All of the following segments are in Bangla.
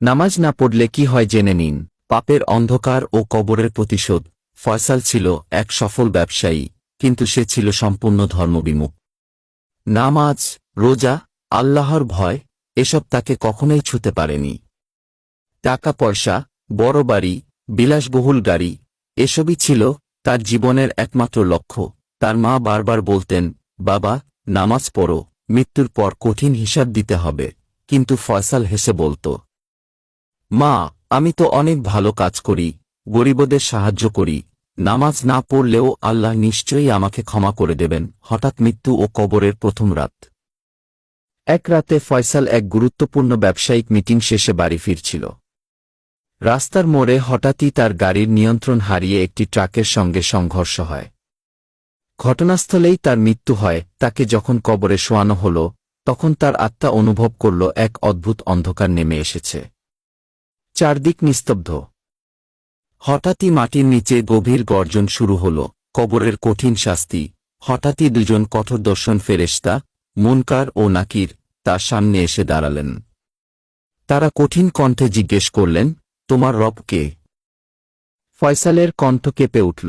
নামাজ না পড়লে কি হয় জেনে নিন। পাপের অন্ধকার ও কবরের প্রতিশোধ। ফয়সাল ছিল এক সফল ব্যবসায়ী, কিন্তু সে ছিল সম্পূর্ণ ধর্মবিমুখ। নামাজ, রোজা, আল্লাহর ভয় এসব তাকে কখনোই ছুঁতে পারেনি। টাকা পয়সা, বড় বাড়ি, বিলাসবহুল গাড়ি এসবই ছিল তার জীবনের একমাত্র লক্ষ্য। তার মা বারবার বলতেন, বাবা, নামাজ পড়ো, মৃত্যুর পর কঠিন হিসাব দিতে হবে। কিন্তু ফয়সাল হেসে বলত, মা, আমি তো অনেক ভালো কাজ করি, গরিবদের সাহায্য করি, নামাজ না পড়লেও আল্লাহ নিশ্চয়ই আমাকে ক্ষমা করে দেবেন। হঠাৎ মৃত্যু ও কবরের প্রথম রাত। এক রাতে ফয়সাল এক গুরুত্বপূর্ণ ব্যবসায়িক মিটিং শেষে বাড়ি ফিরছিল। রাস্তার মোড়ে হঠাৎই তার গাড়ির নিয়ন্ত্রণ হারিয়ে একটি ট্রাকের সঙ্গে সংঘর্ষ হয়। ঘটনাস্থলেই তার মৃত্যু হয়। তাকে যখন কবরে শোয়ানো হল, তখন তার আত্মা অনুভব করল এক অদ্ভুত অন্ধকার নেমে এসেছে। চারদিক নিস্তব্ধ। হঠাৎই মাটির নিচে গভীর গর্জন শুরু হল। কবরের কঠিন শাস্তি। হঠাৎই দুজন কঠোরদর্শন ফেরেশতা, মুনকার ও নাকির, তার সামনে এসে দাঁড়ালেন। তারা কঠিন কণ্ঠে জিজ্ঞেস করলেন, তোমার রব কে? ফয়সালের কণ্ঠ কেঁপে উঠল।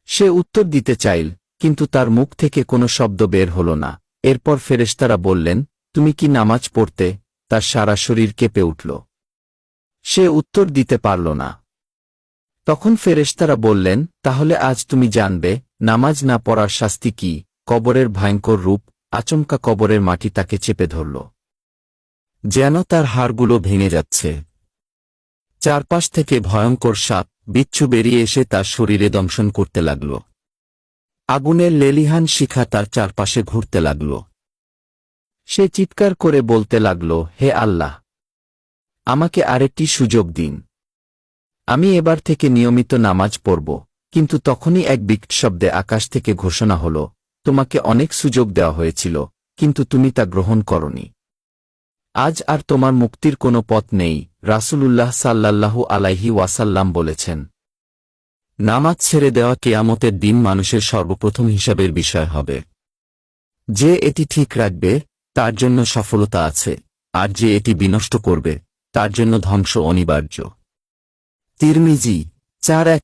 সে উত্তর দিতে চাইল, কিন্তু তার মুখ থেকে কোনো শব্দ বের হল না। এরপর ফেরেশতারা বললেন, তুমি কি নামাজ পড়তে? তার সারা শরীর কেঁপে উঠল। সে উত্তর দিতে পারল না। তখন ফেরেশতারা বললেন, তাহলে আজ তুমি জানবে নামাজ না পড়ার শাস্তি কি। কবরের ভয়ঙ্কর রূপ। আচমকা কবরের মাটি তাকে চেপে ধরল, যেন তার হাড়গুলো ভেঙে যাচ্ছে। চারপাশ থেকে ভয়ঙ্কর সাপ, বিচ্ছু বেরিয়ে এসে তার শরীরে দংশন করতে লাগল। আগুনের লেলিহান শিখা তার চারপাশে ঘুরতে লাগল। সে চিৎকার করে বলতে লাগল, হে আল্লাহ, আমাকে আরেকটি সুযোগ দিন। আমি এবার থেকে নিয়মিত নামাজ পড়ব। কিন্তু তখনই এক বিকট শব্দে আকাশ থেকে ঘোষণা হল, তোমাকে অনেক সুযোগ দেওয়া হয়েছিল, কিন্তু তুমি তা গ্রহণ করনি। আজ আর তোমার মুক্তির কোনো পথ নেই। রাসূলুল্লাহ সাল্লাল্লাহু আলাইহি ওয়াসাল্লাম বলেছেন, নামাজ ছেড়ে দেওয়া কিয়ামতের দিন মানুষের সর্বপ্রথম হিসাবের বিষয় হবে। যে এটি ঠিক রাখবে তার জন্য সফলতা আছে, আর যে এটি বিনষ্ট করবে তার জন্য ধ্বংস অনিবার্য। তিরমিজি ৪১